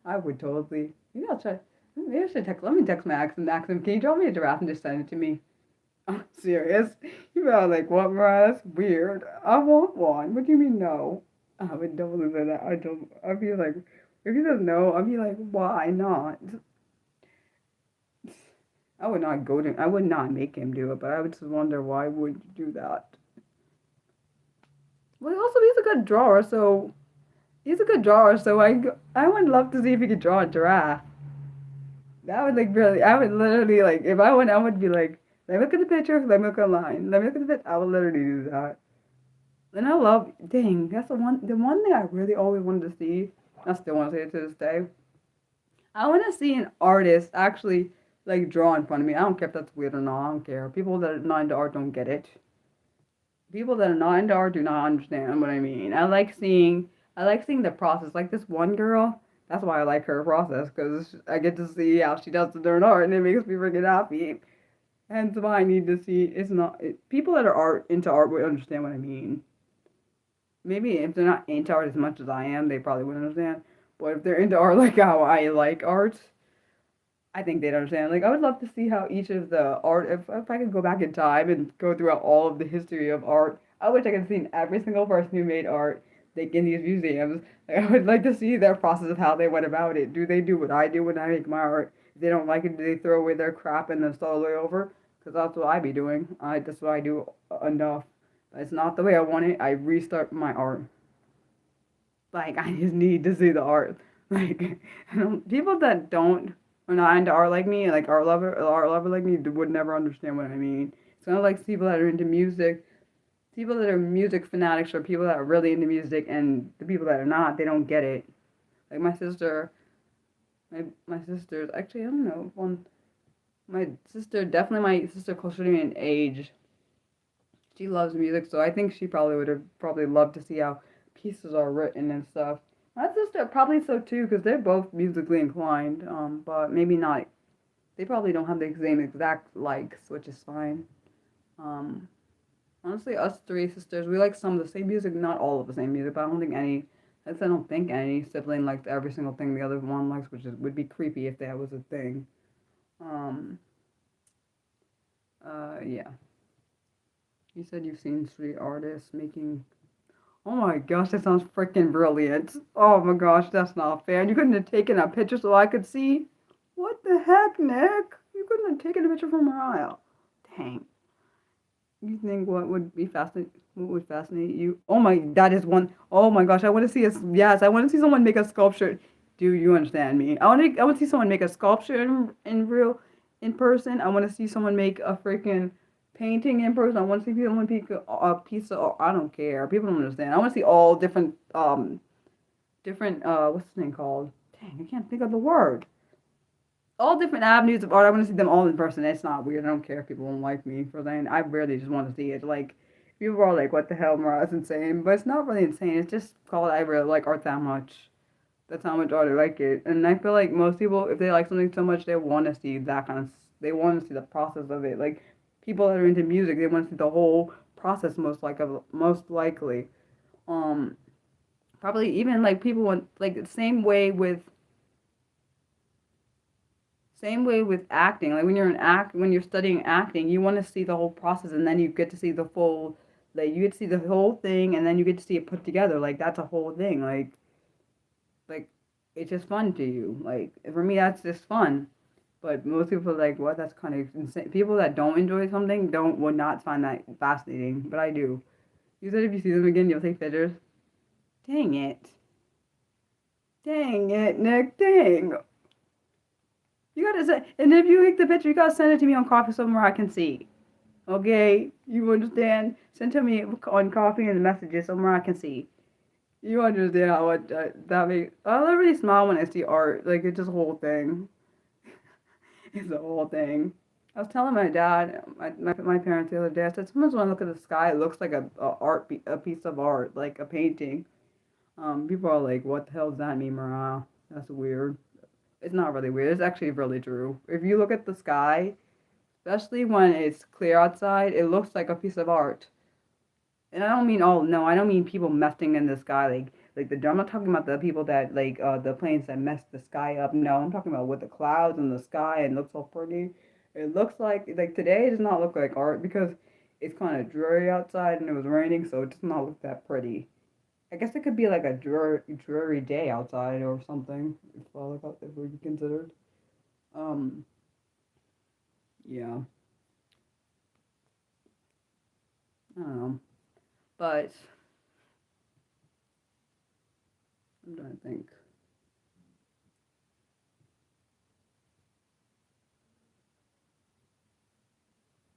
Speaker 1: I would totally. Maybe I'll try. Maybe I should text. Let me text my ex and ask him, can you draw me a giraffe and just send it to me? I'm serious. You are like, what, Mariah? That's weird. I want one. What do you mean no? I would totally say that. I don't. I'd be like, if he says no, I'd be like, why not? I would not make him do it, but I would just wonder why would you do that? Well, also he's a good drawer, so I would love to see if he could draw a giraffe. That would like really, I would literally like if I went, I would be like, let me look at the picture, let me look at the line, let me look at the picture. I would literally do that. And I love, dang, that's the one thing I really always wanted to see. I still want to see it to this day. I want to see an artist actually like draw in front of me. I don't care if that's weird or not. I don't care. People that are not into art don't get it. People that are not into art do not understand what I mean. I like seeing the process. Like this one girl, that's why I like her process because I get to see how she does the darn art, and it makes me freaking happy. Hence why I need to see. It's not people that are into art would understand what I mean. Maybe if they're not into art as much as I am, they probably wouldn't understand. But if they're into art like how I like art, I think they'd understand. Like, I would love to see how each of the art, if I could go back in time and go throughout all of the history of art, I wish I could have seen every single person who made art, like in these museums. Like, I would like to see their process of how they went about it. Do they do what I do when I make my art? If they don't like it, do they throw away their crap and then start all the way over? Because that's what I be doing. That's what I do enough. But it's not the way I want it. I restart my art. Like, I just need to see the art. Like, people that don't are not into art like me, like art lover like me, would never understand what I mean. It's kind of like people that are into music, people that are music fanatics, or people that are really into music, and the people that are not, they don't get it. Like my sister's actually, I don't know, definitely my sister closer to me in age. She loves music, so I think she probably would have probably loved to see how pieces are written and stuff. My sister probably so too, because they're both musically inclined, but maybe not. They probably don't have the same exact likes, which is fine. Honestly, us three sisters, we like some of the same music, not all of the same music, but I don't think any I said I don't think any sibling likes every single thing the other one likes, would be creepy if that was a thing. Um, yeah. You said you've seen street artists making. Oh my gosh, that sounds freaking brilliant. Oh my gosh, that's not fair. You couldn't have taken a picture so I could see? What the heck, Nick? You couldn't have taken a picture from Mariah. Dang. You think what would be fascinating? What would fascinate you? Oh my, that is one. Oh my gosh, I want to see a. Yes, I want to see someone make a sculpture. Do you understand me? I want to see someone make a sculpture in person. I want to see someone make a freaking painting in person. I want to see someone make a piece of. I don't care. People don't understand. I want to see all different. What's the name called? Dang, I can't think of the word. All different avenues of art. I want to see them all in person. It's not weird. I don't care if people don't like me for that. I really just want to see it. Like, people are like, what the hell, Mariah's insane. But it's not really insane. It's just called I really like art that much. That's how much art I like it. And I feel like most people, if they like something so much, they want to see that kind of, they want to see the process of it. Like, people that are into music, they want to see the whole process most likely. Um, Probably even like people want, like, the same way with acting. Like when you're studying acting, you want to see the whole process, and then you get to see the full, like you get to see the whole thing, and then you get to see it put together. Like that's a whole thing. Like it's just fun to you. Like for me, that's just fun. But most people are like, what? That's kind of insane. People that don't enjoy something would not find that fascinating. But I do. You said if you see them again, you'll take pictures. Dang it. Dang it, Nick. Dang. You gotta say, and if you take the picture, you gotta send it to me on coffee somewhere I can see. Okay, you understand? Send to me on coffee and the messages somewhere I can see. You understand how what that makes? I literally smile when I see art. Like it's just a whole thing. It's a whole thing. I was telling my dad, my parents the other day. I said sometimes when I look at the sky, it looks like a piece of art, like a painting. People are like, "What the hell does that mean, Mariah? That's weird." It's not really weird. It's actually really true. If you look at the sky, especially when it's clear outside, it looks like a piece of art. And I don't mean no, I don't mean people messing in the sky I'm not talking about the people that the planes that mess the sky up. No, I'm talking about with the clouds and the sky and looks all pretty. It looks like today it does not look like art because it's kind of dreary outside and it was raining, so it does not look that pretty. I guess it could be like a dreary day outside or something if we considered. Um, yeah, I don't know, but I'm trying to think.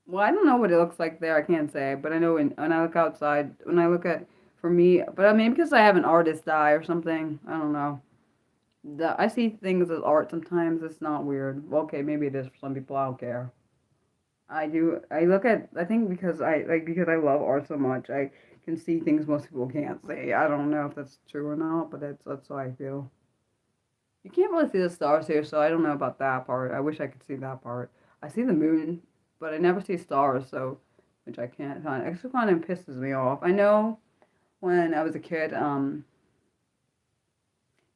Speaker 1: Well, I don't know what it looks like there. I can't say, but I know when I look outside, when I look at for me, but I mean because I have an artist eye or something. I don't know. I see things as art sometimes. It's not weird. Well, okay, maybe it is for some people. I don't care. I do. I look at. I think because I love art so much, I can see things most people can't see. I don't know if that's true or not, but that's how I feel. You can't really see the stars here, so I don't know about that part. I wish I could see that part. I see the moon, but I never see stars, so which I can't find. It actually kind of pisses me off. I know when I was a kid, and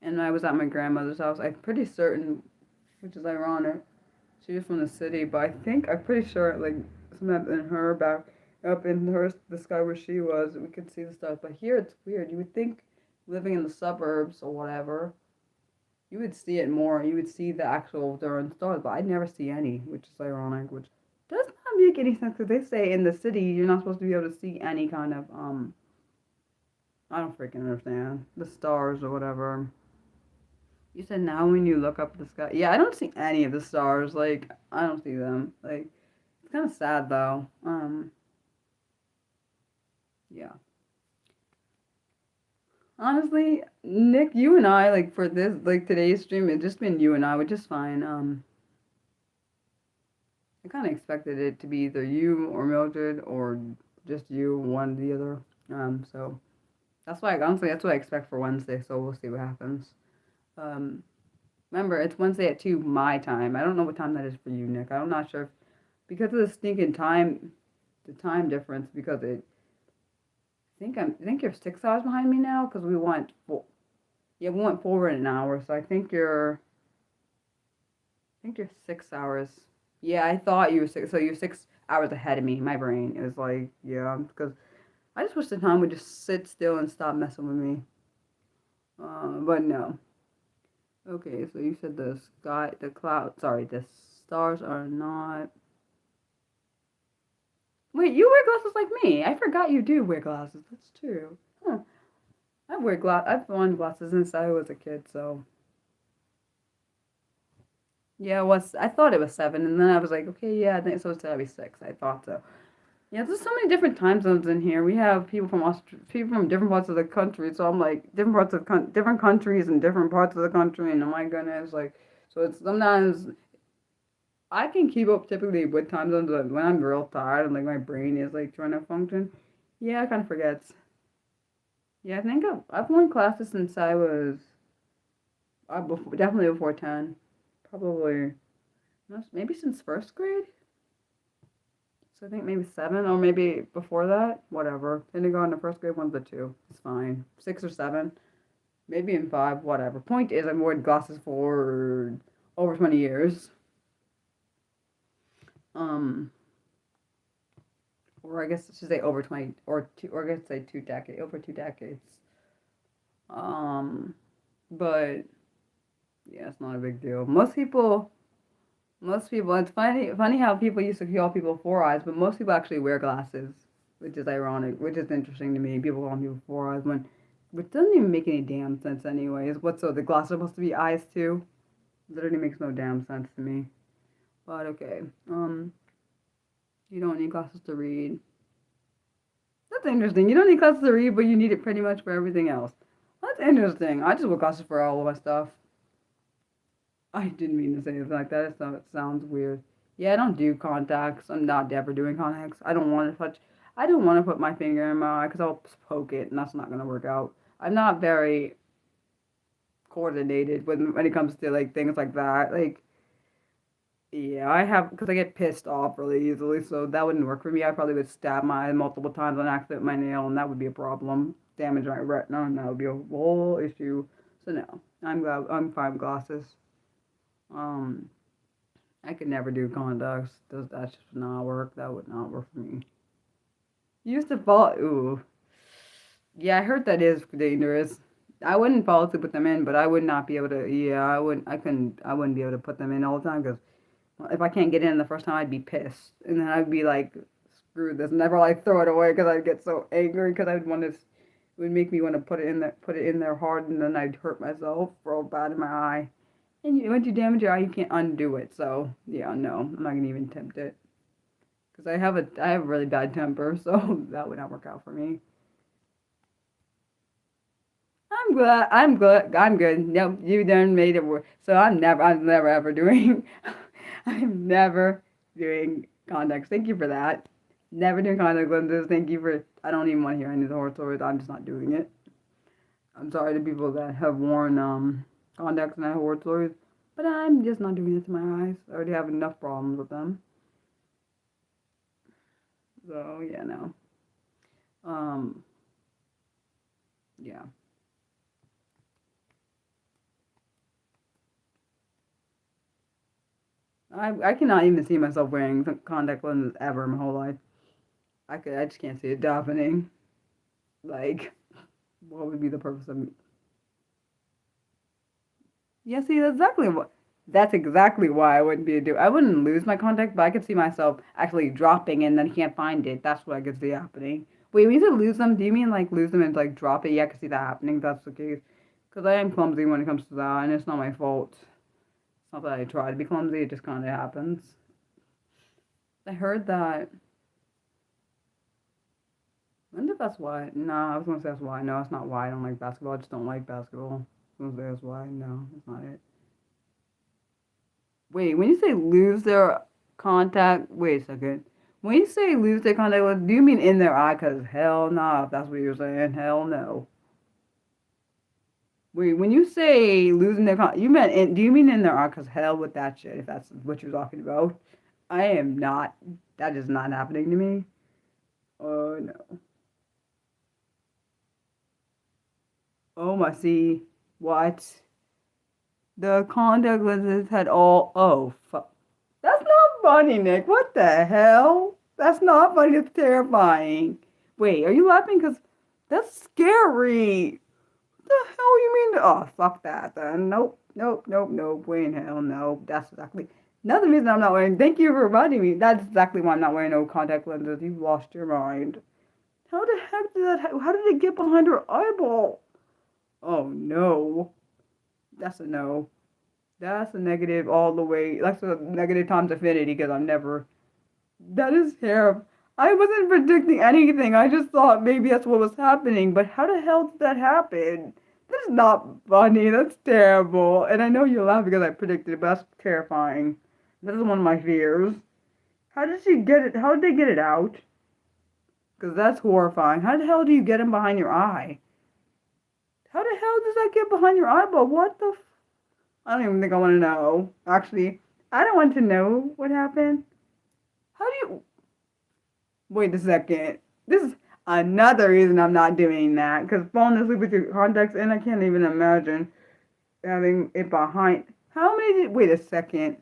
Speaker 1: I was at my grandmother's house. I'm pretty certain, which is ironic. She was from the city, but I'm pretty sure like sometimes in her back up in her the sky where she was, we could see the stars. But here it's weird. You would think living in the suburbs or whatever, you would see it more. You would see the actual darn stars, but I never see any, which is ironic. Which does not make any sense because they say in the city you're not supposed to be able to see any kind of I don't freaking understand the stars or whatever. You said now when you look up at the sky, yeah, I don't see any of the stars. Like I don't see them. Like it's kind of sad though. Yeah. Honestly, Nick, you and I for this today's stream, it's just been you and I, which is fine. I kind of expected it to be either you or Mildred or just you, one or the other. So that's why honestly that's what I expect for Wednesday. So we'll see what happens. Um, Remember it's Wednesday at 2 my time. I don't know what time that is for you, Nick. I'm not sure if, because of the stinking time, the time difference. Because I think you're 6 hours behind me now because we went Yeah, we went forward an hour, so I think you're 6 hours. Yeah, I thought you were six, so you're 6 hours ahead of me. My brain is like, yeah, because I just wish the time would just sit still and stop messing with me. But no. Okay, so you said the sky, the cloud, sorry, the stars are not. Wait, you wear glasses like me. I forgot you do wear glasses. That's true. Huh. I've worn glasses since I was a kid, so yeah, it was. I thought it was 7, and then I was like, okay, yeah, I think so. It's gotta be 6. I thought so. Yeah, there's so many different time zones in here. We have people from different parts of the country. So I'm like different parts of different countries and different parts of the country. And oh my goodness, like so it's sometimes I can keep up typically with time zones, but when I'm real tired and like my brain is like trying to function, yeah, I kind of forgets. Yeah, I think I've worn classes since I was definitely before 10, probably maybe since first grade. So I think maybe 7 or maybe before that. Whatever. Kindergarten or first grade, one of the two. It's fine. 6 or 7. Maybe in 5. Whatever. Point is, I've worn glasses for over 20 years. Um, or I guess I should say over 20 or two, or I guess say 2 decades, over 2 decades. Um, but yeah, it's not a big deal. Most people, it's funny how people used to call people four eyes, but most people actually wear glasses, which is ironic, which is interesting to me. People call people four eyes which doesn't even make any damn sense anyways. What, so the glasses are supposed to be eyes too? Literally makes no damn sense to me. But okay, you don't need glasses to read. That's interesting. You don't need glasses to read, but you need it pretty much for everything else. That's interesting. I just wear glasses for all of my stuff. I didn't mean to say it like that. It sounds weird. Yeah, I don't do contacts. I'm not ever doing contacts. I don't want to touch. I don't want to put my finger in my eye because I'll poke it, and that's not gonna work out. I'm not very coordinated when it comes to like things like that. Like, yeah, I have because I get pissed off really easily, so that wouldn't work for me. I probably would stab my eye multiple times on accident with my nail, and that would be a problem. Damage my retina, and that would be a whole issue. So no, I'm fine with glasses. Um, I could never do contacts. That just would not work. That would not work for me. Used to fall. Ooh. Yeah, I heard that is dangerous. I wouldn't fall asleep with them in, but I would not be able to. Yeah, I wouldn't. I couldn't. I wouldn't be able to put them in all the time because if I can't get in the first time, I'd be pissed, and then I'd be like, "Screw this!" Never like throw it away because I'd get so angry because I'd want to. It would make me want to put it in there hard, and then I'd hurt myself real bad in my eye. And once you damage your eye, you can't undo it. So yeah, no, I'm not gonna even attempt it because I have a really bad temper, so that would not work out for me. I'm good. Nope, you done made it work. So I'm never ever doing, I'm never doing contacts. Thank you for that. Never doing contact lenses. Thank you for. I don't even want to hear any of the horror stories. I'm just not doing it. I'm sorry to people that have worn contacts and have horror stories, but I'm just not doing it to my eyes. I already have enough problems with them. So yeah, no. Um, yeah. I cannot even see myself wearing contact lenses ever in my whole life. I just can't see it happening. Like, what would be the purpose of me? Yeah, see, that's exactly why I wouldn't be a do. I wouldn't lose my contact, but I could see myself actually dropping and then can't find it. That's what I could see happening. Wait, when you say lose them, do you mean like lose them and like drop it? Yeah, I could see that happening. If that's the case. Because I am clumsy when it comes to that, and it's not my fault. It's not that I try to be clumsy, it just kind of happens. I heard that. I wonder if that's why. No, I was gonna say that's why. No, it's not why I don't like basketball. I just don't like basketball. I was gonna say that's why. No, that's not it. Wait, when you say lose their contact, wait a second. When you say lose their contact, do you mean in their eye? Cause hell no, if that's what you're saying, hell no. Wait, when you say losing their contact, do you mean in their eye? Cause hell with that shit. If that's what you're talking about, I am not. That is not happening to me. Oh no. Oh my, see. What? The contact lenses had all. Oh, fuck. That's not funny, Nick. What the hell? That's not funny. It's terrifying. Wait, are you laughing? Because that's scary. What the hell you mean? Oh, fuck that. Nope, nope, nope, nope. Wait in hell, no. That's exactly another reason I'm not wearing. Thank you for reminding me. That's exactly why I'm not wearing no contact lenses. You've lost your mind. How the heck did that? How did it get behind her eyeball? Oh no. That's a no. That's a negative all the way. That's a negative times infinity because I'm never. That is terrible. I wasn't predicting anything. I just thought maybe that's what was happening. But how the hell did that happen? That's not funny. That's terrible. And I know you laugh because I predicted it, but that's terrifying. This is one of my fears. How did she get it? How did they get it out? Because that's horrifying. How the hell do you get him behind your eye? How the hell does that get behind your eyeball? What the I don't even think I want to know. Actually, I don't want to know what happened. How do you... Wait a second. This is another reason I'm not doing that. Because falling asleep with your contacts in, I can't even imagine having it behind... How many did... Wait a second.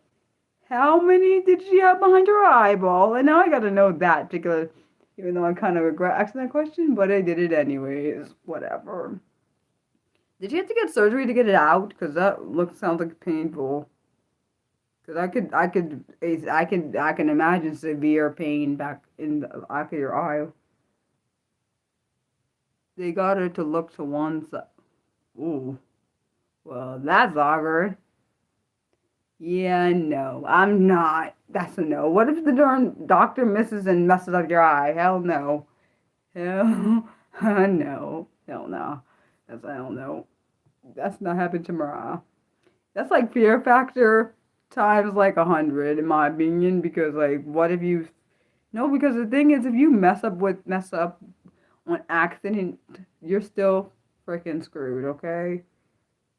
Speaker 1: How many did she have behind her eyeball? And now I gotta know that particular... Even though I kind of regret asking that question, but I did it anyways. Whatever. Did you have to get surgery to get it out? Because that sounds like painful. Because I can imagine severe pain back in the back of your eye. They got her to look to one side. Ooh, well that's awkward. Yeah, no, I'm not. That's a no. What if the darn doctor misses and messes up your eye? Hell no. Hell no. Hell no. That's a hell no. That's not happened to Mariah. That's like fear factor times like 100 in my opinion. Because like, what if you? No, because the thing is, if you mess up on accident, you're still freaking screwed. Okay,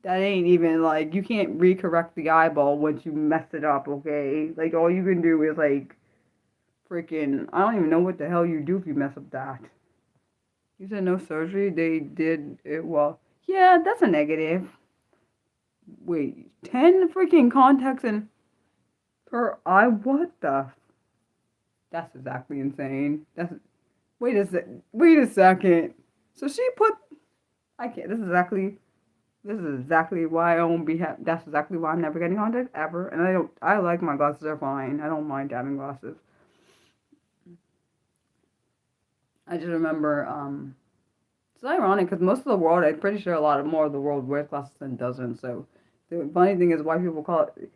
Speaker 1: that ain't even like you can't recorrect the eyeball once you mess it up. Okay, like all you can do is like freaking. I don't even know what the hell you do if you mess up that. You said no surgery. They did it well. Yeah, that's a negative. Wait, 10 freaking contacts in per eye? What the? That's exactly insane. Wait a second. So she put. I can't. This is exactly why I won't be. That's exactly why I'm never getting contacts ever. And I don't. I like my glasses. They're fine. I don't mind having glasses. I just remember. It's ironic because most of the world, I'm pretty sure a lot more of the world wears glasses than doesn't. So the funny thing is why people call it,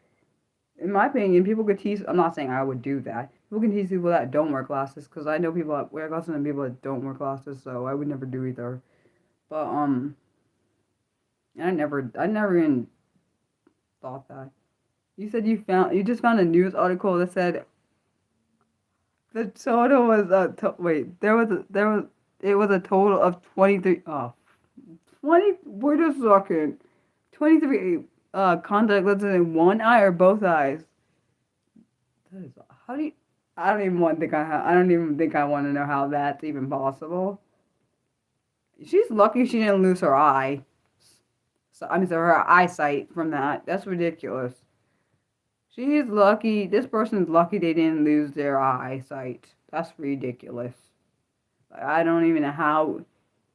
Speaker 1: in my opinion, people could tease, I'm not saying I would do that. People can tease people that don't wear glasses because I know people that wear glasses and people that don't wear glasses, so I would never do either. But, I never even thought that. You said you just found a news article that said the total was, it was a total of 23, 20, wait a second, 23 contact lenses in one eye or both eyes. That is, how do you, I don't even think I want to know how that's even possible. She's lucky she didn't lose her eye. So, her eyesight from that. That's ridiculous. She's lucky, this person's lucky they didn't lose their eyesight. That's ridiculous. I don't even know how.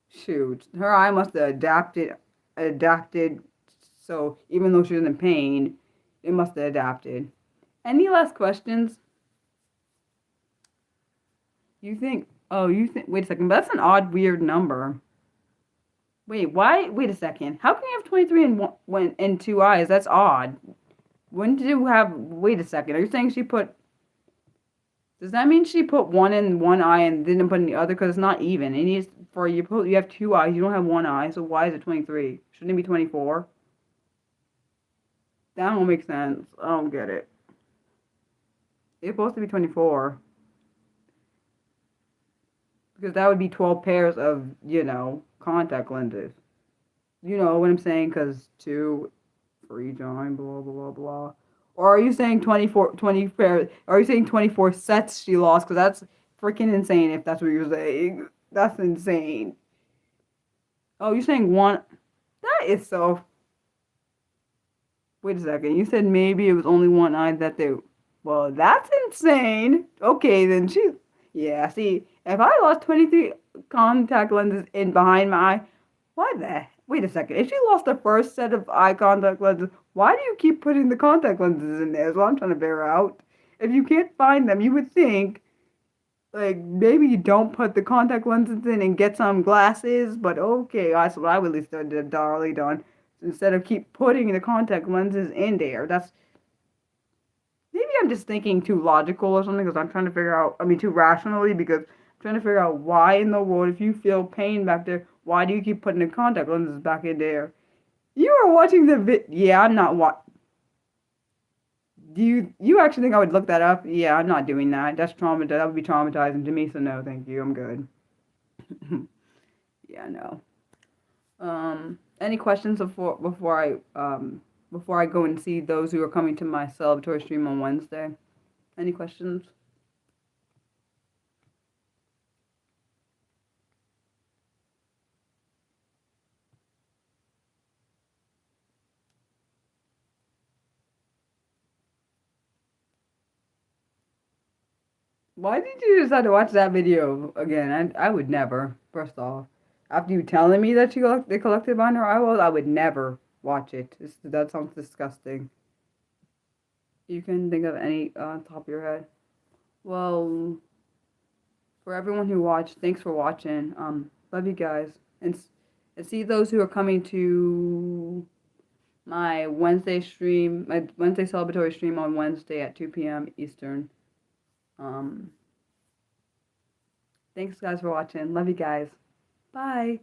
Speaker 1: Shoot, her eye must have adapted. So even though she was in pain, it must have adapted. Any last questions? You think? Oh, you think? Wait a second. But that's an odd, weird number. Wait, why? Wait a second. How can you have 23 in two eyes? That's odd. When did you have? Wait a second. Are you saying she put? Does that mean she put one in one eye and didn't put in the other? Because it's not even. It needs you have two eyes. You don't have one eye. So why is it 23? Shouldn't it be 24? That don't make sense. I don't get it. It's supposed to be 24. Because that would be 12 pairs of, contact lenses. You know what I'm saying? Because 2 for each eye, blah, blah, blah. Or are you saying 20 pairs? Are you saying 24 sets she lost? Because that's freaking insane if that's what you're saying. That's insane. Oh, you're saying one. That is so. Wait a second. You said maybe it was only one eye that they. Well, that's insane. Okay, then she. Yeah, see, if I lost 23 contact lenses in behind my eye, why the. Wait a second. If she lost the first set of eye contact lenses, why do you keep putting the contact lenses in there? That's what I'm trying to figure out. If you can't find them, you would think, like, maybe you don't put the contact lenses in and get some glasses, but okay, that's what I would at least did, darling, done. Instead of keep putting the contact lenses in there. That's maybe I'm just thinking too logical or something because I'm trying to figure out, I mean, too rationally because I'm trying to figure out why in the world, if you feel pain back there, why do you keep putting the contact lenses back in there? You are watching the yeah, I'm not do you actually think I would look that up? Yeah, I'm not doing that. That's that would be traumatizing to me, so no, thank you. I'm good. Yeah, no. Any questions before I go and see those who are coming to my celebratory stream on Wednesday? Any questions? Why did you decide to watch that video again? I would never. First off, after you telling me that they collected binder eyeballs, I would never watch it. That sounds disgusting. You can think of any top of your head. Well, for everyone who watched, thanks for watching. Love you guys, and see those who are coming to my Wednesday stream, my Wednesday celebratory stream on Wednesday at 2 p.m. Eastern. Um, Thanks guys for watching. Love you guys. Bye.